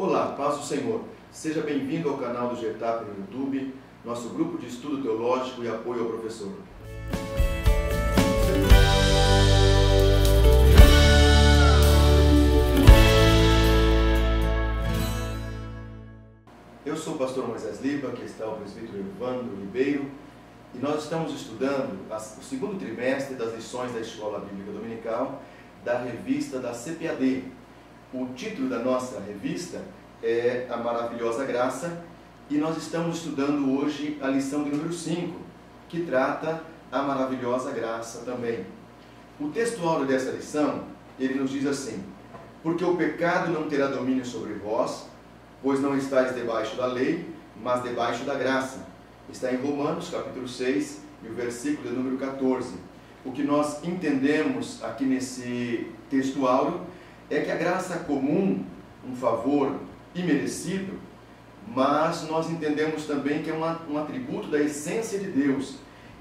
Olá, paz do Senhor. Seja bem-vindo ao canal do GETAP no YouTube, nosso grupo de estudo teológico e apoio ao professor. Eu sou o pastor Moisés Liba, aqui está o presbítero Evandro Ribeiro, e nós estamos estudando o segundo trimestre das lições da Escola Bíblica Dominical da revista da CPAD. O título da nossa revista é A Maravilhosa Graça, e nós estamos estudando hoje a lição de número 5, que trata a maravilhosa graça também. O texto áureo dessa lição, ele nos diz assim: porque o pecado não terá domínio sobre vós, pois não estáis debaixo da lei, mas debaixo da graça. Está em Romanos, capítulo 6, e o versículo de número 14. O que nós entendemos aqui nesse texto áureo é que a graça comum, um favor imerecido, mas nós entendemos também que é um atributo da essência de Deus.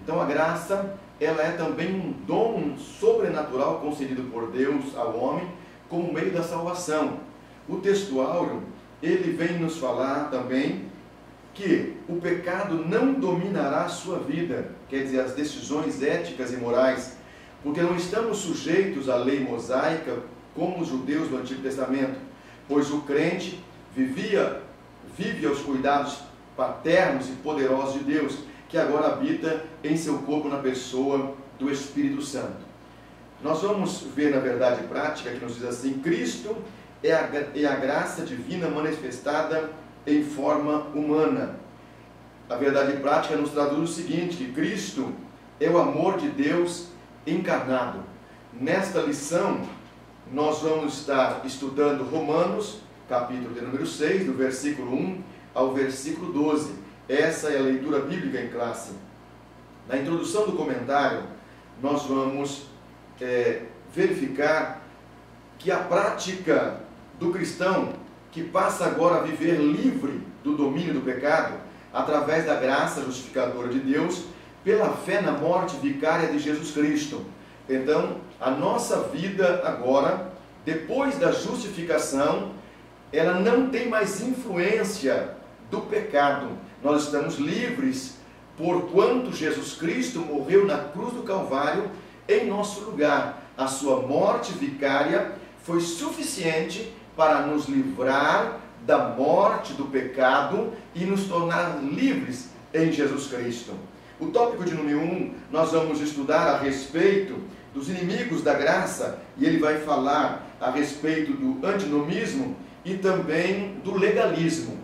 Então a graça, ela é também um dom sobrenatural concedido por Deus ao homem como meio da salvação. O texto áureo, ele vem nos falar também que o pecado não dominará a sua vida, quer dizer, as decisões éticas e morais, porque não estamos sujeitos à lei mosaica como os judeus do Antigo Testamento, pois o crente vive aos cuidados paternos e poderosos de Deus, que agora habita em seu corpo na pessoa do Espírito Santo. Nós vamos ver na verdade prática que nos diz assim: Cristo é a graça divina manifestada em forma humana. A verdade prática nos traduz o seguinte, que Cristo é o amor de Deus encarnado. Nesta lição, nós vamos estar estudando Romanos, capítulo de número 6, do versículo 1 ao versículo 12. Essa é a leitura bíblica em classe. Na introdução do comentário, nós vamos verificar que a prática do cristão, que passa agora a viver livre do domínio do pecado, através da graça justificadora de Deus, pela fé na morte vicária de Jesus Cristo. Então, a nossa vida agora, depois da justificação, ela não tem mais influência do pecado. Nós estamos livres, porquanto Jesus Cristo morreu na cruz do Calvário em nosso lugar. A sua morte vicária foi suficiente para nos livrar da morte do pecado e nos tornar livres em Jesus Cristo. O tópico de número 1, nós vamos estudar a respeito dos inimigos da graça, e ele vai falar a respeito do antinomismo e também do legalismo.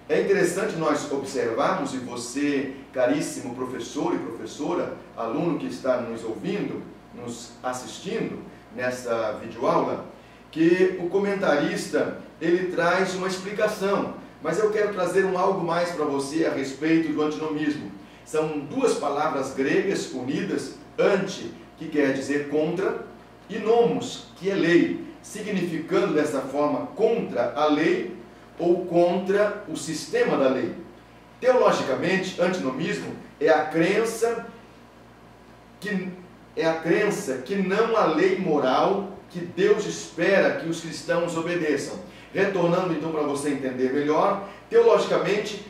É interessante nós observarmos, e você, caríssimo professor e professora, aluno que está nos ouvindo, nos assistindo nesta videoaula, que o comentarista, ele traz uma explicação, mas eu quero trazer algo mais para você a respeito do antinomismo. São duas palavras gregas unidas, anti, que quer dizer contra, e nomos, que é lei, significando dessa forma contra a lei ou contra o sistema da lei. Teologicamente, antinomismo é a crença que não há lei moral que Deus espera que os cristãos obedeçam. Retornando então para você entender melhor, teologicamente,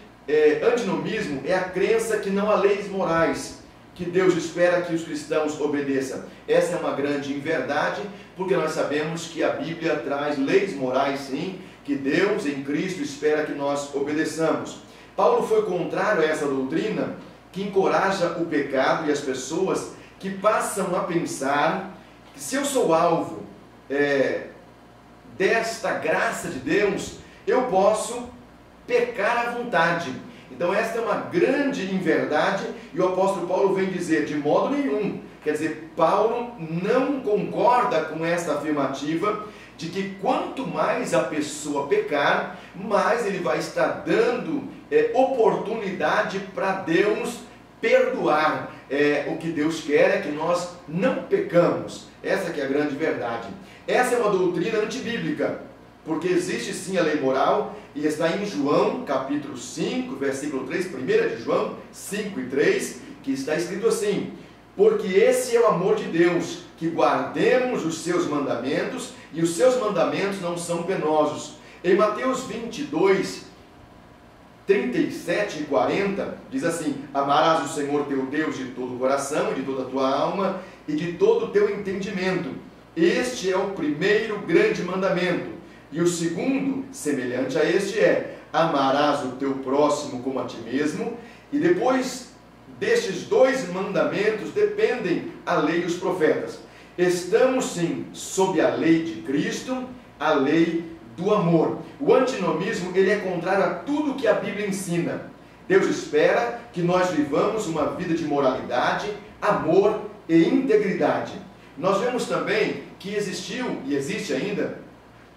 antinomismo é a crença que não há leis morais que Deus espera que os cristãos obedeçam. Essa é uma grande inverdade, porque nós sabemos que a Bíblia traz leis morais, sim, que Deus em Cristo espera que nós obedeçamos. Paulo foi contrário a essa doutrina que encoraja o pecado e as pessoas que passam a pensar que se eu sou alvo desta graça de Deus, eu posso pecar à vontade. Então esta é uma grande inverdade, e o apóstolo Paulo vem dizer, de modo nenhum, quer dizer, Paulo não concorda com esta afirmativa de que quanto mais a pessoa pecar, mais ele vai estar dando oportunidade para Deus perdoar. O que Deus quer é que nós não pecamos. Essa que é a grande verdade. Essa é uma doutrina antibíblica, porque existe sim a lei moral, e está em João, capítulo 5, versículo 3, 1 de João 5 e 3, que está escrito assim: porque esse é o amor de Deus, que guardemos os seus mandamentos, e os seus mandamentos não são penosos. Em Mateus 22, 37 e 40, diz assim: amarás o Senhor teu Deus de todo o coração, e de toda a tua alma, e de todo o teu entendimento. Este é o primeiro grande mandamento. E o segundo, semelhante a este, é: amarás o teu próximo como a ti mesmo. E depois destes dois mandamentos dependem a lei e os profetas. Estamos sim sob a lei de Cristo, a lei do amor. O antinomismo, ele é contrário a tudo que a Bíblia ensina. Deus espera que nós vivamos uma vida de moralidade, amor e integridade. Nós vemos também que existiu e existe ainda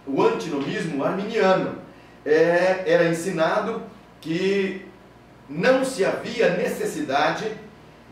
o antinomismo arminiano. Era ensinado que não se havia necessidade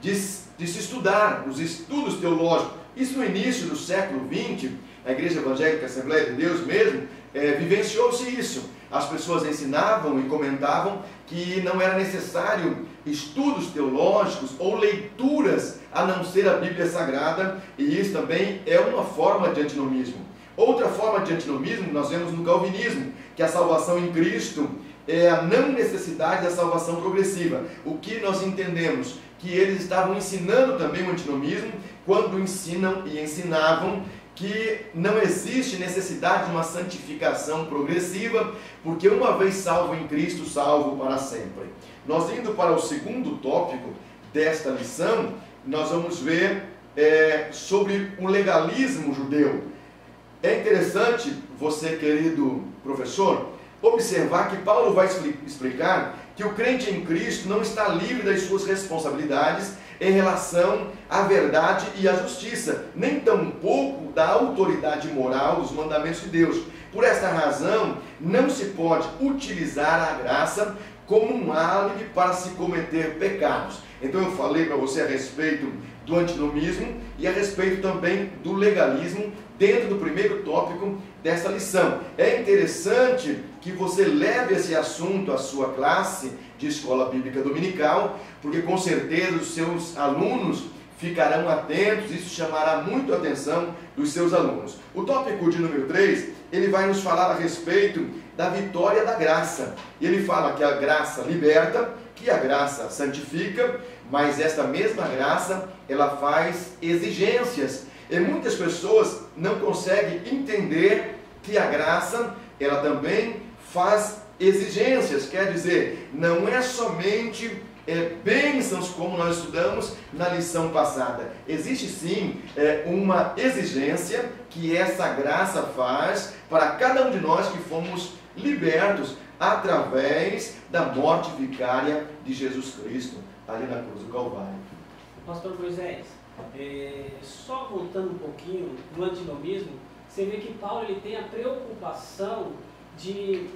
de se estudar os estudos teológicos. Isso no início do século XX, a Igreja Evangélica Assembleia de Deus mesmo, vivenciou-se isso. As pessoas ensinavam e comentavam que não era necessário estudos teológicos ou leituras a não ser a Bíblia Sagrada, e isso também é uma forma de antinomismo. Outra forma de antinomismo nós vemos no calvinismo, que a salvação em Cristo é a não necessidade da salvação progressiva. O que nós entendemos? Que eles estavam ensinando também o antinomismo quando ensinam e ensinavam que não existe necessidade de uma santificação progressiva, porque uma vez salvo em Cristo, salvo para sempre. Nós indo para o segundo tópico desta lição, nós vamos ver sobre o legalismo judeu. É interessante você, querido professor, observar que Paulo vai explicar que o crente em Cristo não está livre das suas responsabilidades em relação à verdade e à justiça, nem tampouco da autoridade moral dos mandamentos de Deus. Por esta razão, não se pode utilizar a graça como um álibi para se cometer pecados. Então eu falei para você a respeito do antinomismo e a respeito também do legalismo dentro do primeiro tópico desta lição. É interessante que você leve esse assunto à sua classe de escola bíblica dominical, porque com certeza os seus alunos ficarão atentos, isso chamará muito a atenção dos seus alunos. O tópico de número 3, ele vai nos falar a respeito da vitória da graça. Ele fala que a graça liberta, que a graça santifica, mas esta mesma graça, ela faz exigências. E muitas pessoas não conseguem entender que a graça, ela também faz exigências. Quer dizer, não é somente bênçãos como nós estudamos na lição passada. Existe sim uma exigência que essa graça faz para cada um de nós que fomos libertos através da morte vicária de Jesus Cristo ali na cruz do Calvário. Pastor Moisés, só voltando um pouquinho no antinomismo, você vê que Paulo ele tem a preocupação de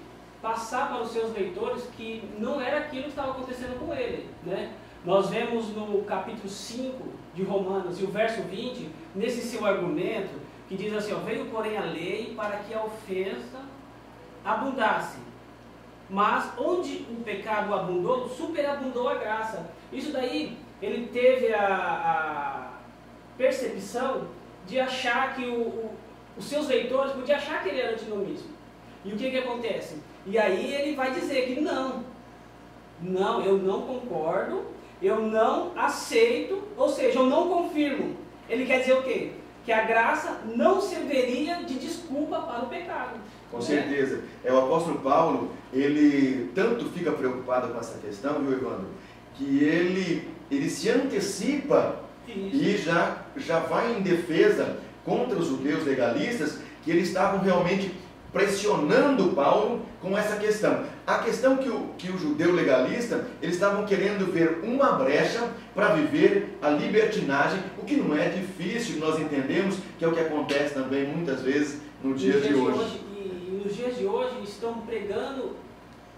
passar para os seus leitores que não era aquilo que estava acontecendo com ele, né? Nós vemos no capítulo 5 de Romanos e o verso 20, nesse seu argumento, que diz assim, veio porém a lei para que a ofensa abundasse, mas onde o pecado abundou, superabundou a graça. Isso daí, ele teve a percepção de achar que os seus leitores podiam achar que ele era antinomista. E o que acontece? E aí ele vai dizer que não, eu não concordo, eu não aceito, ou seja, eu não confirmo. Ele quer dizer o quê? Que a graça não serviria de desculpa para o pecado. Com certeza. O apóstolo Paulo, ele tanto fica preocupado com essa questão, viu, Evandro, que ele se antecipa e já vai em defesa contra os judeus legalistas, que eles estavam realmente pressionando Paulo com essa questão. A questão que o judeu legalista, eles estavam querendo ver uma brecha para viver a libertinagem, o que não é difícil, nós entendemos que é o que acontece também muitas vezes no dia de hoje. E nos dias de hoje estão pregando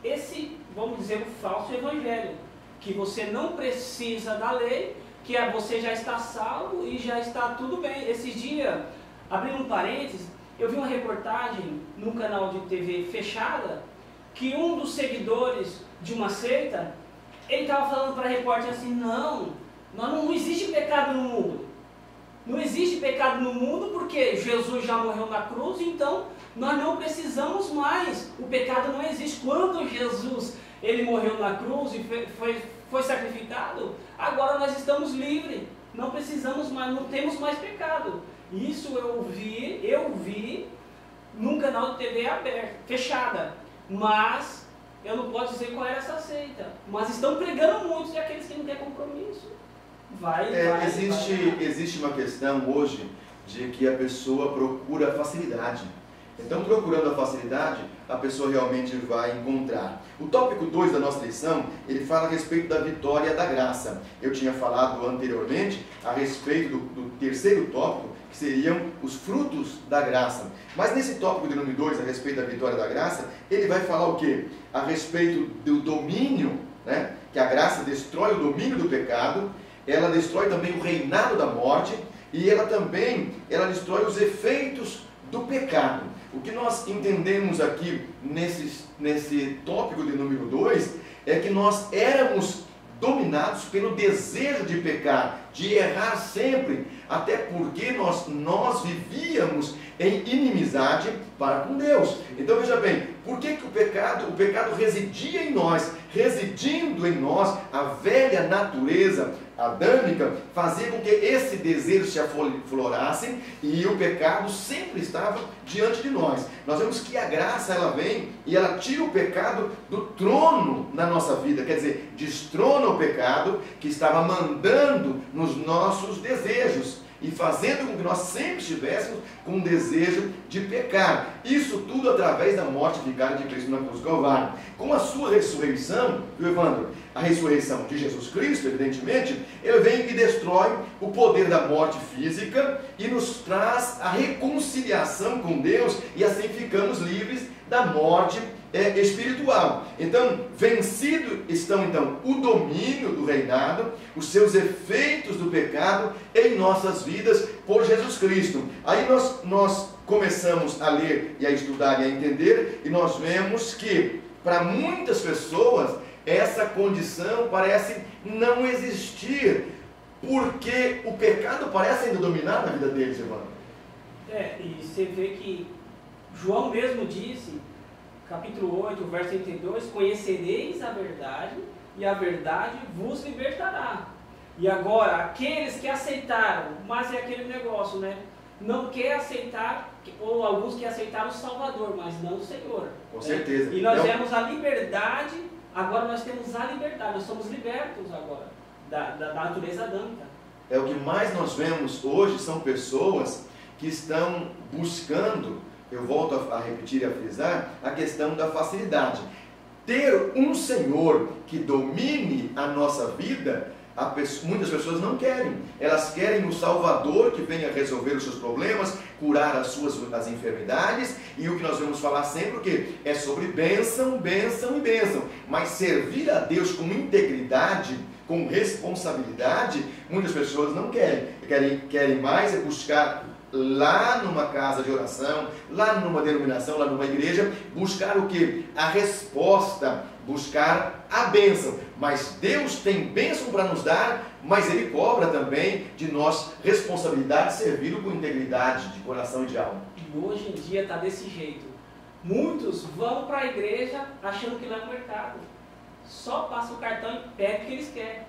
esse, vamos dizer, o falso evangelho, que você não precisa da lei, que você já está salvo e já está tudo bem. Esses dias, abrindo um parênteses, eu vi uma reportagem num canal de TV fechada, que um dos seguidores de uma seita, ele estava falando para a repórter assim, não existe pecado no mundo. Não existe pecado no mundo porque Jesus já morreu na cruz, então Nós não precisamos mais. O pecado não existe. Quando Jesus ele morreu na cruz e foi sacrificado, agora nós estamos livres. Não precisamos mais, não temos mais pecado. Isso eu vi num canal de TV aberto, fechada. Mas eu não posso dizer qual era essa seita. Mas estão pregando muitos e aqueles que não têm compromisso. Existe uma questão hoje de que a pessoa procura facilidade. Então, procurando a facilidade, a pessoa realmente vai encontrar. O tópico 2 da nossa lição, ele fala a respeito da vitória da graça. Eu tinha falado anteriormente a respeito do terceiro tópico, que seriam os frutos da graça. Mas nesse tópico de número 2, a respeito da vitória da graça, ele vai falar o quê? A respeito do domínio, né? Que a graça destrói o domínio do pecado, ela destrói também o reinado da morte, e ela destrói os efeitos do pecado. O que nós entendemos aqui nesse tópico de número 2 é que nós éramos dominados pelo desejo de pecar, de errar sempre, até porque nós vivíamos em inimizade para com Deus. Então veja bem, por que o pecado residia em nós? Residindo em nós, a velha natureza adâmica fazia com que esse desejo se aflorasse e o pecado sempre estava diante de nós. Nós vemos que a graça ela vem e ela tira o pecado do trono na nossa vida, quer dizer, destrona o pecado que estava mandando nos nossos desejos e fazendo com que nós sempre estivéssemos com um desejo de pecar. Isso tudo através da morte vicária de Cristo na cruz do Calvário. Com a sua ressurreição, viu, Evandro? A ressurreição de Jesus Cristo, evidentemente, ele vem e destrói o poder da morte física e nos traz a reconciliação com Deus e assim ficamos livres da morte espiritual. Então, vencido estão então o domínio do reinado, os seus efeitos do pecado em nossas vidas por Jesus Cristo. Aí nós começamos a ler e a estudar e a entender, e nós vemos que para muitas pessoas essa condição parece não existir, porque o pecado parece ainda dominar na vida deles, irmão. E você vê que João mesmo disse, capítulo 8, verso 32, conhecereis a verdade, e a verdade vos libertará. E agora, aqueles que aceitaram, mas é aquele negócio, né? Não quer aceitar, ou alguns que aceitaram o Salvador, mas não o Senhor. Com certeza. E nós temos a liberdade, agora nós temos a liberdade, nós somos libertos agora da natureza adâmica. O que mais nós vemos hoje são pessoas que estão buscando, eu volto a repetir e a frisar, a questão da facilidade. Ter um Senhor que domine a nossa vida, muitas pessoas não querem. Elas querem um Salvador que venha resolver os seus problemas, curar as enfermidades, e o que nós vamos falar sempre o quê? É sobre bênção, bênção e bênção. Mas servir a Deus com integridade, com responsabilidade, muitas pessoas não querem. Querem mais é buscar lá numa casa de oração, lá numa denominação, lá numa igreja, buscar o quê? A resposta, buscar a bênção. Mas Deus tem bênção para nos dar, mas Ele cobra também de nós responsabilidade de servi-lo com integridade de coração e de alma. E hoje em dia está desse jeito. Muitos vão para a igreja achando que lá é um mercado. Só passa o cartão e pede o que eles querem.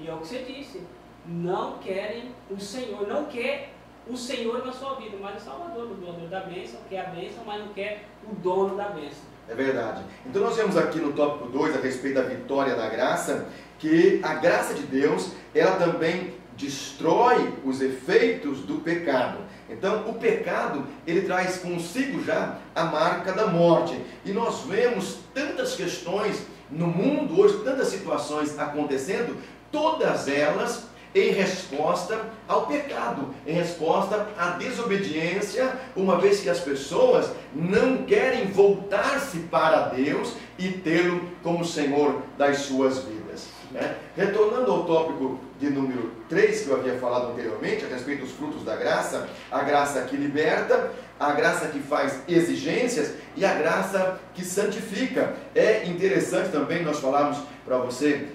E é o que você disse. Não querem o Senhor, não quer o Senhor na sua vida, mas o Salvador, o dono da bênção, quer a bênção, mas não quer o dono da bênção. É verdade. Então nós vemos aqui no tópico 2, a respeito da vitória da graça, que a graça de Deus, ela também destrói os efeitos do pecado. Então o pecado, ele traz consigo já a marca da morte. E nós vemos tantas questões no mundo hoje, tantas situações acontecendo, todas elas em resposta ao pecado, em resposta à desobediência, uma vez que as pessoas não querem voltar-se para Deus e tê-lo como Senhor das suas vidas. Né? Retornando ao tópico de número 3, que eu havia falado anteriormente, a respeito dos frutos da graça, a graça que liberta, a graça que faz exigências e a graça que santifica. É interessante também nós falarmos para você,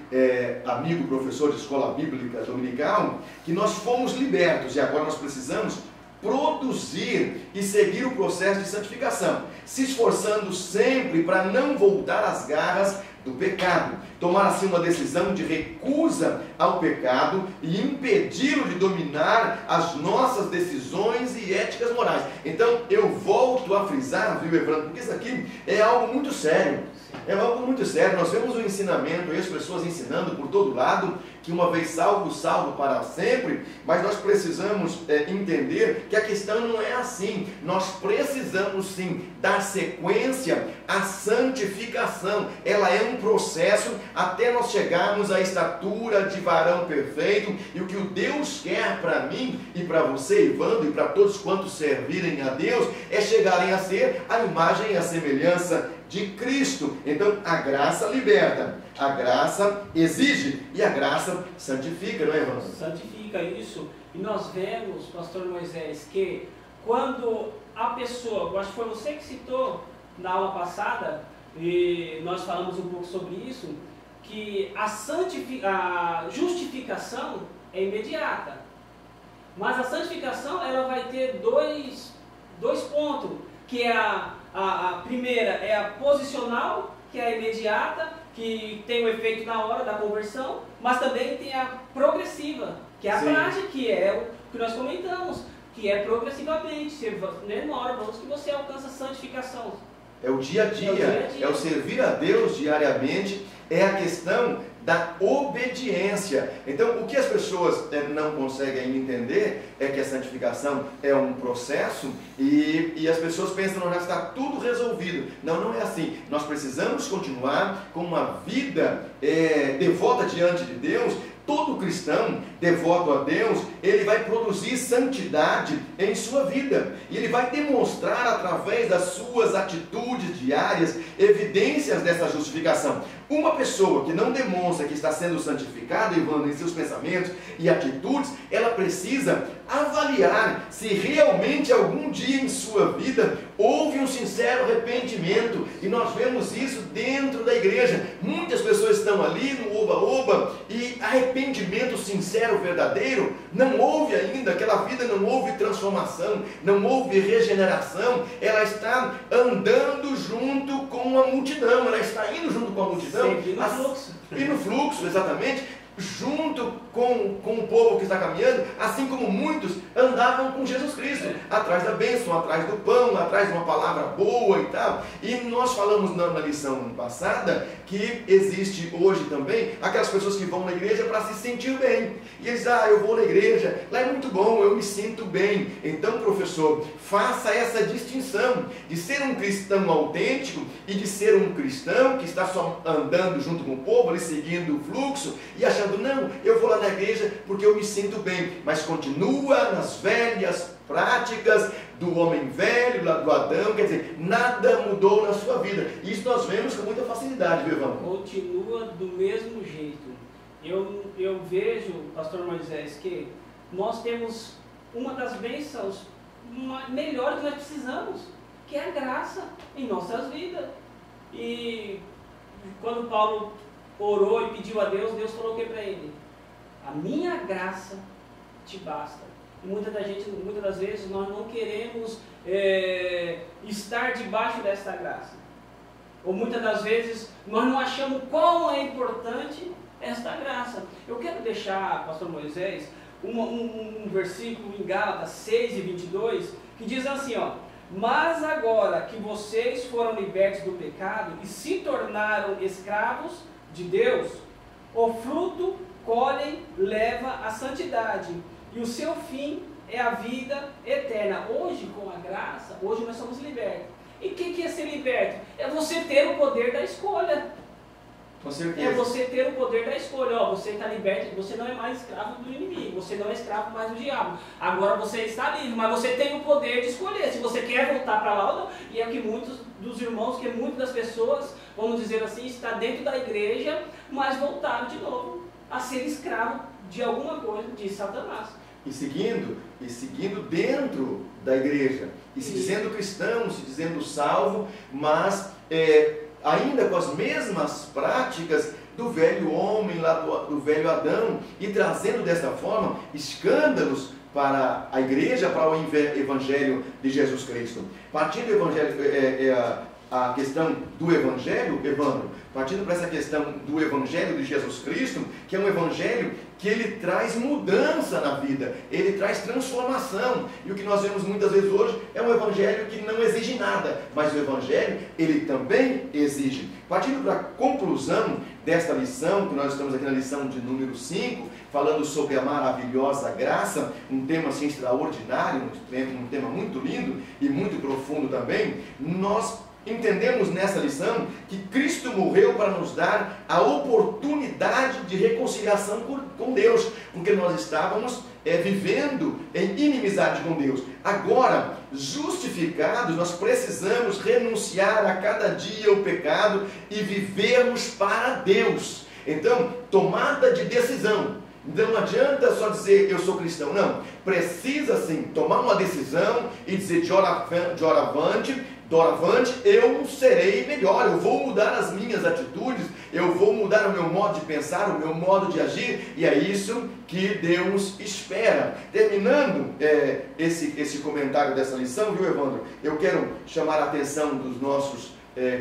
amigo professor de escola bíblica dominical, que nós fomos libertos e agora nós precisamos produzir e seguir o processo de santificação, se esforçando sempre para não voltar às garras do pecado, tomar assim uma decisão de recusa ao pecado e impedi-lo de dominar as nossas decisões e éticas morais. Então eu volto a frisar, viu, Evandro, porque isso aqui é algo muito sério. É algo muito sério. Nós vemos o ensinamento e as pessoas ensinando por todo lado que uma vez salvo, salvo para sempre, mas nós precisamos entender que a questão não é assim. Nós precisamos sim dar sequência à santificação. Ela é um processo até nós chegarmos à estatura de varão perfeito, e o que o Deus quer para mim e para você, Evandro, e para todos quantos servirem a Deus, é chegarem a ser a imagem e a semelhança de Cristo. Então a graça liberta, a graça exige e a graça santifica, não é, Evandro? Santifica isso. E nós vemos, pastor Moisés, que quando a pessoa, eu acho que foi você que citou na aula passada, e nós falamos um pouco sobre isso, que a justificação é imediata, mas a santificação ela vai ter dois pontos, que é a primeira é a posicional, que é a imediata, que tem o efeito na hora da conversão, mas também tem a progressiva, que é a prática, que é o que nós comentamos, que é progressivamente, numa hora que você alcança a santificação. É o dia a dia, é o servir a Deus diariamente, é a questão da obediência. Então, o que as pessoas não conseguem entender é que a santificação é um processo e as pessoas pensam que já está tudo resolvido. Não, não é assim. Nós precisamos continuar com uma vida devota diante de Deus. Todo cristão devoto a Deus, ele vai produzir santidade em sua vida. E ele vai demonstrar através das suas atitudes diárias evidências dessa justificação. Uma pessoa que não demonstra que está sendo santificada, Evandro, em seus pensamentos e atitudes, ela precisa avaliar se realmente algum dia em sua vida houve um sincero arrependimento. E nós vemos isso dentro da igreja. Muitas pessoas estão ali no oba-oba e arrependimento sincero, verdadeiro, não houve ainda. Aquela vida não houve transformação, não houve regeneração. Ela está andando junto com a multidão, ela está indo junto com a multidão. Sempre no fluxo. E no fluxo, exatamente, junto com o povo que está caminhando, assim como muitos andavam com Jesus Cristo, atrás da bênção, atrás do pão, atrás de uma palavra boa e tal. E nós falamos na lição passada que existe hoje também aquelas pessoas que vão na igreja para se sentir bem. E eles dizem, eu vou na igreja, lá é muito bom, eu me sinto bem. Então, professor, faça essa distinção de ser um cristão autêntico e de ser um cristão que está só andando junto com o povo, ali seguindo o fluxo e achando, não, eu vou lá na igreja porque eu me sinto bem, mas continua nas velhas práticas do homem velho, lá do Adão. Quer dizer, nada mudou na sua vida. Isso nós vemos com muita facilidade, viu, Evandro? Continua do mesmo jeito. Eu vejo, pastor Moisés, que nós temos uma das bênçãos melhores que nós precisamos, que é a graça em nossas vidas. E quando Paulo orou e pediu a Deus, Deus falou o que para ele? A minha graça te basta. E muitas das vezes nós não queremos estar debaixo desta graça. Ou muitas das vezes nós não achamos quão é importante esta graça. Eu quero deixar, pastor Moisés, um versículo em Gálatas 6:22, que diz assim, ó: mas agora que vocês foram libertos do pecado e se tornaram escravos de Deus, o fruto colhem leva à santidade, e o seu fim é a vida eterna. Hoje, com a graça, hoje nós somos libertos. E o que é ser liberto? É você ter o poder da escolha. Com certeza. É você ter o poder da escolha. Ó, você está liberto, você não é mais escravo do inimigo, você não é escravo mais do diabo. Agora você está livre, mas você tem o poder de escolher se você quer voltar para lá ou não. E é o que muitos dos irmãos, que muitas das pessoas, vamos dizer assim, está dentro da igreja, mas voltaram de novo a ser escravo de alguma coisa de Satanás. E seguindo dentro da igreja, e se dizendo cristão, se dizendo salvo, mas ainda com as mesmas práticas do velho homem, lá do velho Adão, e trazendo desta forma escândalos para a igreja, para o evangelho de Jesus Cristo. Partindo do evangelho, a questão do evangelho, Evandro, partindo para essa questão do evangelho de Jesus Cristo, que é um evangelho que ele traz mudança na vida, ele traz transformação. E o que nós vemos muitas vezes hoje é um evangelho que não exige nada, mas o evangelho, ele também exige. Partindo para a conclusão desta lição, que nós estamos aqui na lição de número 5, falando sobre a maravilhosa graça, um tema assim extraordinário, um tema muito lindo e muito profundo também, nós entendemos nessa lição que Cristo morreu para nos dar a oportunidade de reconciliação com Deus, porque nós estávamos vivendo em inimizade com Deus. Agora, justificados, nós precisamos renunciar a cada dia o pecado e vivermos para Deus. Então, tomada de decisão. Então não adianta só dizer eu sou cristão, não. Precisa sim tomar uma decisão e dizer de hora avante, eu serei melhor, eu vou mudar as minhas atitudes, eu vou mudar o meu modo de pensar, o meu modo de agir, e é isso que Deus espera. Terminando esse comentário dessa lição, viu, Evandro? Eu quero chamar a atenção dos nossos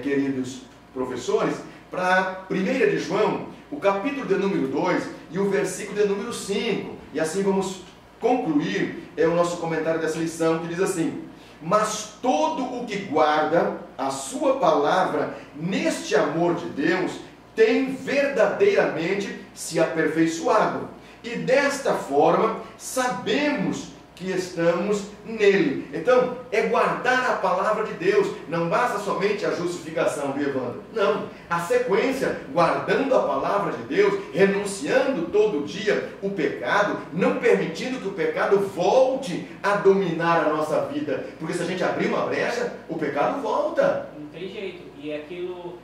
queridos professores para 1 de João, o capítulo de número 2 e o versículo de número 5. E assim vamos concluir o nosso comentário dessa lição, que diz assim: mas todo o que guarda a sua palavra neste amor de Deus tem verdadeiramente se aperfeiçoado. E desta forma sabemos que estamos nele. Então, é guardar a palavra de Deus. Não basta somente a justificação, viu, Evandro? Não. A sequência, guardando a palavra de Deus, renunciando todo dia o pecado, não permitindo que o pecado volte a dominar a nossa vida. Porque se a gente abrir uma brecha, o pecado volta. Não tem jeito. E é aquilo,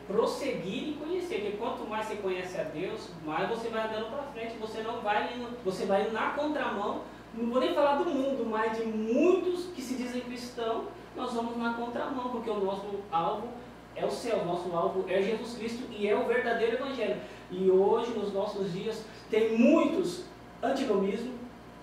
prosseguir e conhecer. Porque quanto mais você conhece a Deus, mais você vai andando para frente. Você vai indo na contramão. Não vou nem falar do mundo, mas de muitos que se dizem cristãos, nós vamos na contramão, porque o nosso alvo é o céu, o nosso alvo é Jesus Cristo e é o verdadeiro evangelho. E hoje, nos nossos dias, tem muitos antinomismo,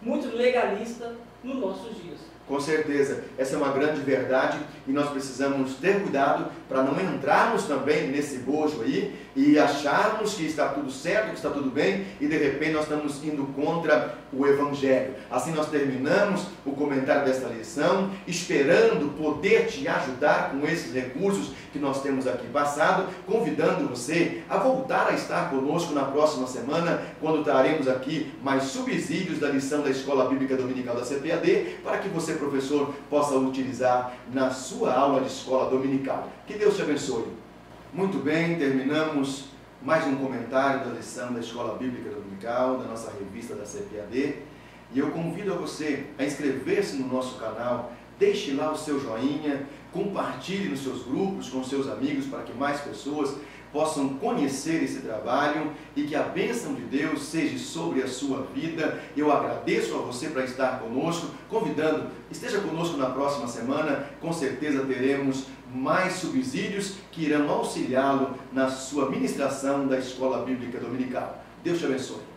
muito legalista nos nossos dias. Com certeza, essa é uma grande verdade e nós precisamos ter cuidado para não entrarmos também nesse bojo aí e acharmos que está tudo certo, que está tudo bem e de repente nós estamos indo contra o Evangelho. Assim nós terminamos o comentário desta lição, esperando poder te ajudar com esses recursos que nós temos aqui passado, convidando você a voltar a estar conosco na próxima semana, quando traremos aqui mais subsídios da lição da Escola Bíblica Dominical da CPAD, para que você, professor, possa utilizar na sua aula de escola dominical. Que Deus te abençoe. Muito bem, terminamos mais um comentário da lição da Escola Bíblica Dominical, da nossa revista da CPAD. E eu convido a você a inscrever-se no nosso canal, deixe lá o seu joinha, compartilhe nos seus grupos, com seus amigos, para que mais pessoas possam conhecer esse trabalho e que a bênção de Deus seja sobre a sua vida. Eu agradeço a você para estar conosco, convidando, esteja conosco na próxima semana, com certeza teremos mais subsídios que irão auxiliá-lo na sua ministração da Escola Bíblica Dominical. Deus te abençoe.